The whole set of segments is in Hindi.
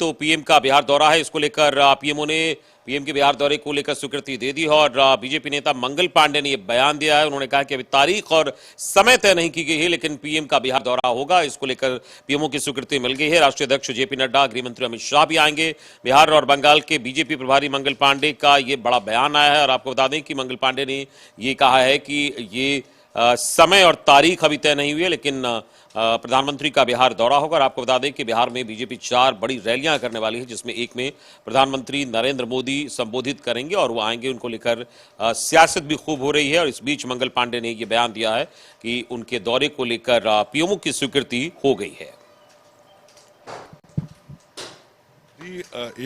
तो पीएम का बिहार दौरा है, इसको लेकर पीएमओ ने पीएम के बिहार दौरे को लेकर स्वीकृति दे दी है और बीजेपी नेता मंगल पांडे ने यह बयान दिया है। उन्होंने कहा कि अभी तारीख और समय तय नहीं की गई है, लेकिन पीएम का बिहार दौरा होगा। इसको लेकर पीएमओ की स्वीकृति मिल गई है। राष्ट्रीय अध्यक्ष जेपी नड्डा, गृह मंत्री अमित शाह भी आएंगे। बिहार और बंगाल के बीजेपी प्रभारी मंगल पांडे का यह बड़ा बयान आया है और आपको बता दें कि मंगल पांडे ने यह कहा है कि ये समय और तारीख अभी तय नहीं हुई है, लेकिन प्रधानमंत्री का बिहार दौरा होगा। और आपको बता दें कि बिहार में बीजेपी 4 बड़ी रैलियां करने वाली है, जिसमें एक में प्रधानमंत्री नरेंद्र मोदी संबोधित करेंगे और वो आएंगे। उनको लेकर सियासत भी खूब हो रही है और इस बीच मंगल पांडे ने ये बयान दिया है कि उनके दौरे को लेकर पीएमओ की स्वीकृति हो गई है।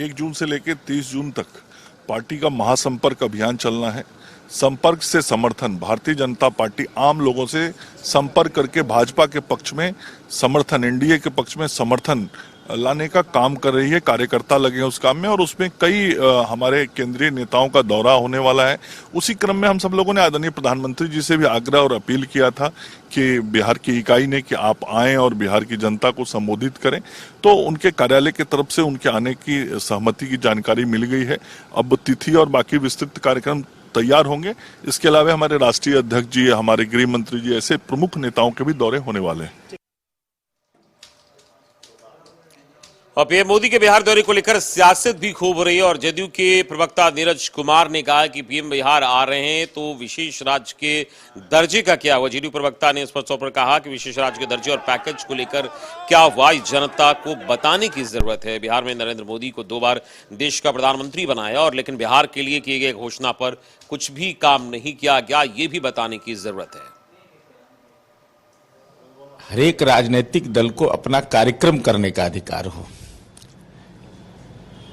1 जून से लेकर 30 जून तक पार्टी का महासंपर्क अभियान चलना है। संपर्क से समर्थन, भारतीय जनता पार्टी आम लोगों से संपर्क करके भाजपा के पक्ष में समर्थन, एनडीए के पक्ष में समर्थन लाने का काम कर रही है। कार्यकर्ता लगे हैं उस काम में और उसमें कई हमारे केंद्रीय नेताओं का दौरा होने वाला है। उसी क्रम में हम सब लोगों ने आदरणीय प्रधानमंत्री जी से भी आग्रह और अपील किया था कि बिहार की इकाई ने कि आप आएं और बिहार की जनता को संबोधित करें, तो उनके कार्यालय की तरफ से उनके आने की सहमति की जानकारी मिल गई है। अब तिथि और बाकी विस्तृत कार्यक्रम तैयार होंगे। इसके अलावा हमारे राष्ट्रीय अध्यक्ष जी, हमारे गृह मंत्री जी, ऐसे प्रमुख नेताओं के भी दौरे होने वाले हैं। और पीएम मोदी के बिहार दौरे को लेकर सियासत भी खूब हो रही है और जदयू के प्रवक्ता नीरज कुमार ने कहा कि पीएम बिहार आ रहे हैं तो विशेष राज्य के दर्जे का क्या हुआ। जदयू प्रवक्ता ने स्पष्ट तौर पर कहा कि विशेष राज्य के दर्जे और पैकेज को लेकर क्या हुआ, जनता को बताने की जरूरत है। बिहार में नरेंद्र मोदी को 2 बार देश का प्रधानमंत्री बनाया और लेकिन बिहार के लिए किए गए घोषणा पर कुछ भी काम नहीं किया गया, ये भी बताने की जरूरत है। हर एक राजनीतिक दल को अपना कार्यक्रम करने का अधिकार हो,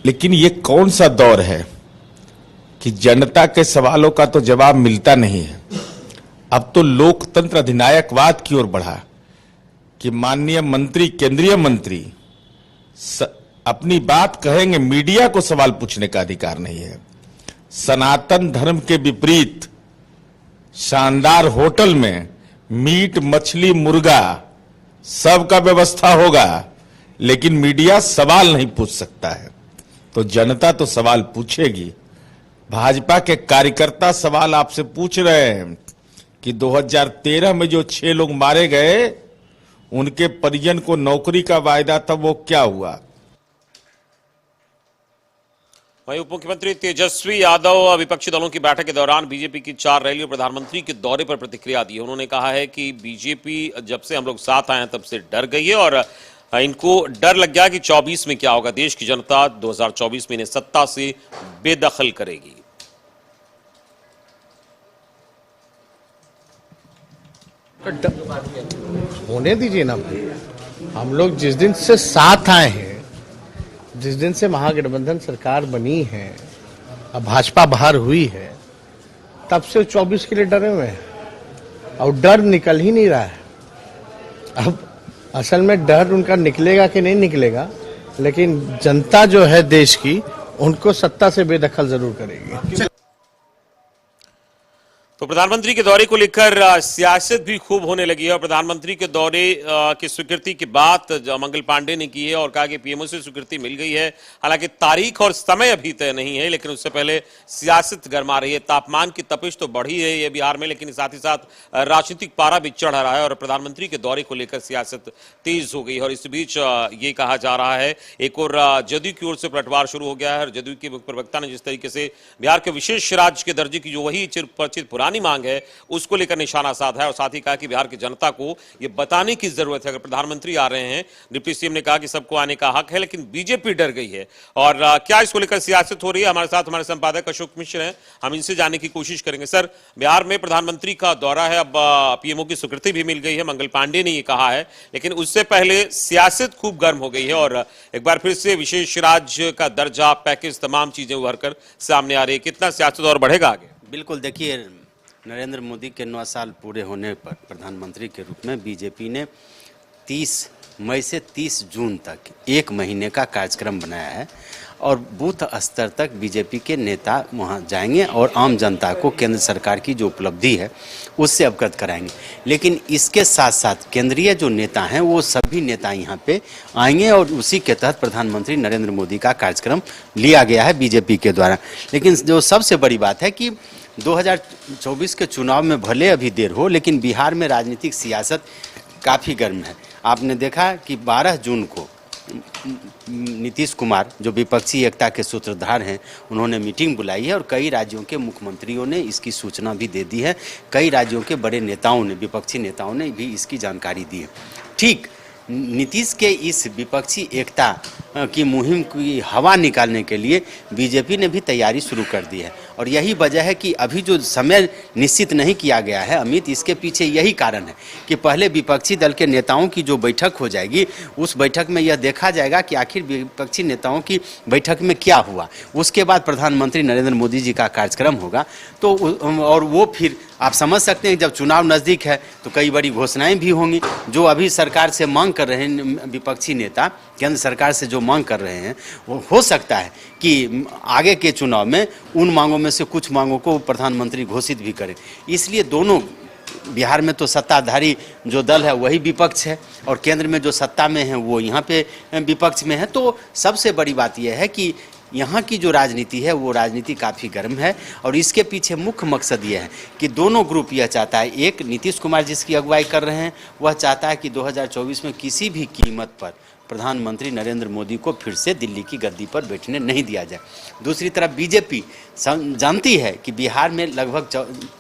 लेकिन ये कौन सा दौर है कि जनता के सवालों का तो जवाब मिलता नहीं है। अब तो लोकतंत्र अधिनायकवाद की ओर बढ़ा कि माननीय मंत्री, केंद्रीय मंत्री अपनी बात कहेंगे, मीडिया को सवाल पूछने का अधिकार नहीं है। सनातन धर्म के विपरीत शानदार होटल में मीट, मछली, मुर्गा सबका व्यवस्था होगा, लेकिन मीडिया सवाल नहीं पूछ सकता है। तो जनता तो सवाल पूछेगी। भाजपा के कार्यकर्ता सवाल आपसे पूछ रहे हैं कि 2013 में जो 6 लोग मारे गए, उनके परिजन को नौकरी का वायदा था, वो क्या हुआ। वहीं उप मुख्यमंत्री तेजस्वी यादव विपक्षी दलों की बैठक के दौरान बीजेपी की 4 रैलियों प्रधानमंत्री के दौरे पर प्रतिक्रिया दी। उन्होंने कहा है कि बीजेपी जब से हम लोग साथ आए हैं तब से डर गई है और इनको डर लग गया कि 24 में क्या होगा। देश की जनता 2024 में इन्हें सत्ता से बेदखल करेगी। होने दीजिए ना भाई, हम लोग जिस दिन से साथ आए हैं, जिस दिन से महागठबंधन सरकार बनी है, अब भाजपा बाहर हुई है, तब से 24 के लिए डरे हुए हैं और डर निकल ही नहीं रहा है। अब असल में डर उनका निकलेगा कि नहीं निकलेगा, लेकिन जनता जो है देश की, उनको सत्ता से बेदखल जरूर करेगी। तो प्रधानमंत्री के दौरे को लेकर सियासत भी खूब होने लगी है और प्रधानमंत्री के दौरे की स्वीकृति की बात मंगल पांडे ने की है और कहा कि पीएमओ से स्वीकृति मिल गई है। हालांकि तारीख और समय अभी तय नहीं है, लेकिन उससे पहले सियासत गर्मा रही है। तापमान की तपिश तो बढ़ी है ये बिहार में, लेकिन साथ ही साथ राजनीतिक पारा भी चढ़ रहा है और प्रधानमंत्री के दौरे को लेकर सियासत तेज हो गई है। और इस बीच ये कहा जा रहा है, एक और जदयू की ओर से पलटवार शुरू हो गया है और जदयू के मुख्य प्रवक्ता ने जिस तरीके से बिहार के विशेष राज्य के दर्जे की जो वही चिरपरिचित पुरानी मांग है, उसको लेकर निशाना साधा है और साथ ही कहा कि बिहार की जनता को यह बताने की जरूरत है। अगर प्रधानमंत्री आ रहे हैं, डिप्टी सीएम ने कहा कि सबको आने का हक है, लेकिन बीजेपी डर गई है। और क्या इसको लेकर सियासत हो रही है, हमारे साथ हमारे संपादक अशोक मिश्र हैं, हम इनसे जानने की कोशिश करेंगे। सर, बिहार में प्रधानमंत्री का दौरा है, अब पीएमओ की स्वीकृति भी मिल गई है, मंगल पांडे ने यह कहा है, लेकिन उससे पहले सियासत खूब गर्म हो गई है और एक बार फिर से विशेष राज्य का दर्जा, पैकेज, तमाम चीजें उभर कर सामने आ रही है। कितना सियासत और बढ़ेगा आगे? बिल्कुल, देखिए, नरेंद्र मोदी के 9 साल पूरे होने पर प्रधानमंत्री के रूप में बीजेपी ने 30 मई से 30 जून तक 1 महीने का कार्यक्रम बनाया है और बूथ स्तर तक बीजेपी के नेता वहाँ जाएंगे और आम जनता को केंद्र सरकार की जो उपलब्धि है उससे अवगत कराएंगे। लेकिन इसके साथ साथ केंद्रीय जो नेता हैं वो सभी नेता यहाँ पे आएंगे और उसी के तहत प्रधानमंत्री नरेंद्र मोदी का कार्यक्रम लिया गया है बीजेपी के द्वारा। लेकिन जो सबसे बड़ी बात है कि 2024 के चुनाव में भले अभी देर हो, लेकिन बिहार में राजनीतिक सियासत काफ़ी गर्म है। आपने देखा कि 12 जून को नीतीश कुमार जो विपक्षी एकता के सूत्रधार हैं उन्होंने मीटिंग बुलाई है और कई राज्यों के मुख्यमंत्रियों ने इसकी सूचना भी दे दी है। कई राज्यों के बड़े नेताओं ने, विपक्षी नेताओं ने भी इसकी जानकारी दी है। ठीक नीतीश के इस विपक्षी एकता की मुहिम की हवा निकालने के लिए बीजेपी ने भी तैयारी शुरू कर दी है और यही वजह है कि अभी जो समय निश्चित नहीं किया गया है अमित, इसके पीछे यही कारण है कि पहले विपक्षी दल के नेताओं की जो बैठक हो जाएगी उस बैठक में यह देखा जाएगा कि आखिर विपक्षी नेताओं की बैठक में क्या हुआ। उसके बाद प्रधानमंत्री नरेंद्र मोदी जी का कार्यक्रम होगा तो और वो फिर आप समझ सकते हैं जब चुनाव नज़दीक है तो कई बड़ी घोषणाएं भी होंगी। जो अभी सरकार से मांग कर रहे हैं विपक्षी नेता, केंद्र सरकार से जो मांग कर रहे हैं, वो हो सकता है कि आगे के चुनाव में उन मांगों में से कुछ मांगों को प्रधानमंत्री घोषित भी करें। इसलिए दोनों, बिहार में तो सत्ताधारी जो दल है वही विपक्ष है और केंद्र में जो सत्ता में है वो यहाँ पे विपक्ष में है। तो सबसे बड़ी बात यह है कि यहाँ की जो राजनीति है वो राजनीति काफ़ी गर्म है और इसके पीछे मुख्य मकसद ये है कि दोनों ग्रुप यह चाहता है, एक नीतीश कुमार जिसकी अगुवाई कर रहे हैं वह चाहता है कि 2024 में किसी भी कीमत पर प्रधानमंत्री नरेंद्र मोदी को फिर से दिल्ली की गद्दी पर बैठने नहीं दिया जाए। दूसरी तरफ बीजेपी जानती है कि बिहार में लगभग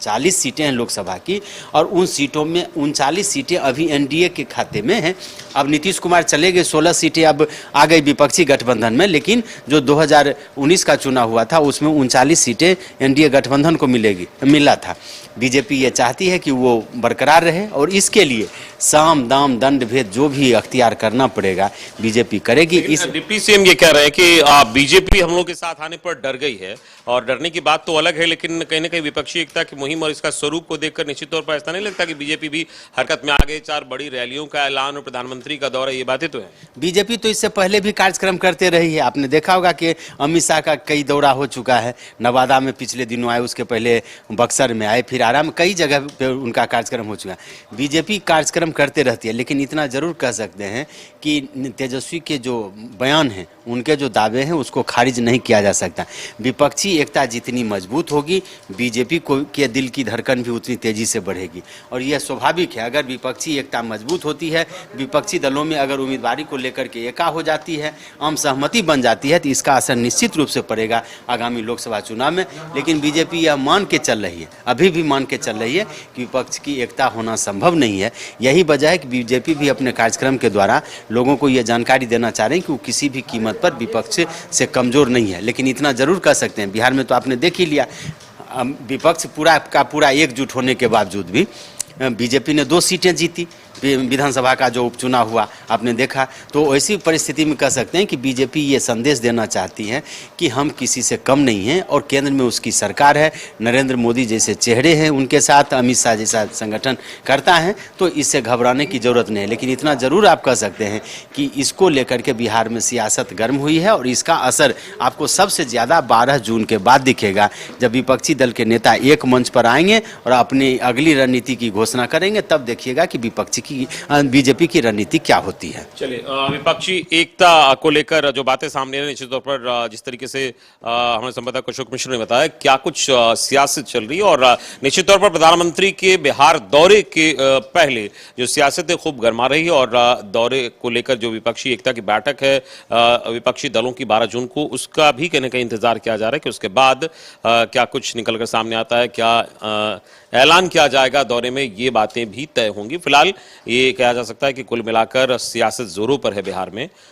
40 सीटें हैं लोकसभा की और उन सीटों में 39 सीटें अभी एनडीए के खाते में हैं। अब नीतीश कुमार चले गए, 16 सीटें अब आ गई विपक्षी गठबंधन में, लेकिन जो 2019 का चुनाव हुआ था उसमें 39 सीटें एनडीए गठबंधन को मिला था। बीजेपी ये चाहती है कि वो बरकरार रहे और इसके लिए साम दाम दंड भेद जो भी अख्तियार करना पड़ेगा बीजेपी करेगी। इस डिप्टी सीएम ये कह रहे हैं कि बीजेपी हम लोग के साथ आने पर डर गई है और डरने की बात तो अलग है, लेकिन कहीं ना कहीं विपक्षी एकता की मुहिम और इसका स्वरूप को देखकर निश्चित तौर पर ऐसा नहीं लगता कि बीजेपी भी हरकत में आ गई। 4 बड़ी रैलियों का ऐलान और प्रधानमंत्री का दौरा, ये बातें तो है। बीजेपी तो इससे पहले भी कार्यक्रम करते रही है। आपने देखा होगा कि अमित शाह का कई दौरा हो चुका है। नवादा में पिछले दिनों आए, उसके पहले बक्सर में आए, फिर आराम कई जगह पे उनका कार्यक्रम हो चुका है। बीजेपी कार्यक्रम करते रहती है, लेकिन इतना जरूर कह सकते हैं कि तेजस्वी के जो बयान हैं, उनके जो दावे हैं उसको खारिज नहीं किया जा सकता। विपक्षी एकता जितनी मजबूत होगी बीजेपी को के दिल की धड़कन भी उतनी तेजी से बढ़ेगी और यह स्वाभाविक है। अगर विपक्षी एकता मजबूत होती है, विपक्षी दलों में अगर उम्मीदवारी को लेकर के एका हो जाती है, आम सहमति बन जाती है, तो इसका असर निश्चित रूप से पड़ेगा आगामी लोकसभा चुनाव में। लेकिन बीजेपी यह मान के चल रही है, अभी भी मान के चल रही है कि विपक्ष की एकता होना संभव नहीं है। यही वजह है कि बीजेपी भी अपने कार्यक्रम के द्वारा लोगों को यह जानकारी देना चाह रहे हैं कि वो किसी भी कीमत पर विपक्ष से कमजोर नहीं है। लेकिन इतना जरूर कह सकते हैं, बिहार में तो आपने देख ही लिया, विपक्ष पूरा का पूरा एकजुट होने के बावजूद भी बीजेपी ने 2 सीटें जीती। विधानसभा का जो उपचुनाव हुआ आपने देखा। तो ऐसी परिस्थिति में कह सकते हैं कि बीजेपी ये संदेश देना चाहती है कि हम किसी से कम नहीं हैं और केंद्र में उसकी सरकार है, नरेंद्र मोदी जैसे चेहरे हैं उनके साथ, अमित शाह जैसा संगठन करता है, तो इससे घबराने की जरूरत नहीं है। लेकिन इतना जरूर आप कह सकते हैं कि इसको लेकर के बिहार में सियासत गर्म हुई है और इसका असर आपको सबसे ज़्यादा 12 जून के बाद दिखेगा, जब विपक्षी दल के नेता एक मंच पर आएंगे और अपनी अगली रणनीति की घोषणा करेंगे। तब देखिएगा कि विपक्षी बीजेपी की रणनीति क्या होती है। चलिए, विपक्षी एकता को लेकर जो बातें सामने आ रही, निश्चित तौर पर जिस तरीके से हमारे संवाददाता अशोक मिश्र ने बताया क्या कुछ सियासत चल रही है और निश्चित तौर पर प्रधानमंत्री के बिहार दौरे के पहले जो सियासत है खूब गर्मा रही है और दौरे को लेकर जो विपक्षी एकता की बैठक है विपक्षी दलों की 12 जून को, उसका भी कहीं ना कहीं इंतजार किया जा रहा है कि उसके बाद क्या कुछ निकलकर सामने आता है, क्या ऐलान किया जाएगा दौरे में, ये बातें भी तय होंगी। फिलहाल ये कहा जा सकता है कि कुल मिलाकर सियासत जोरों पर है बिहार में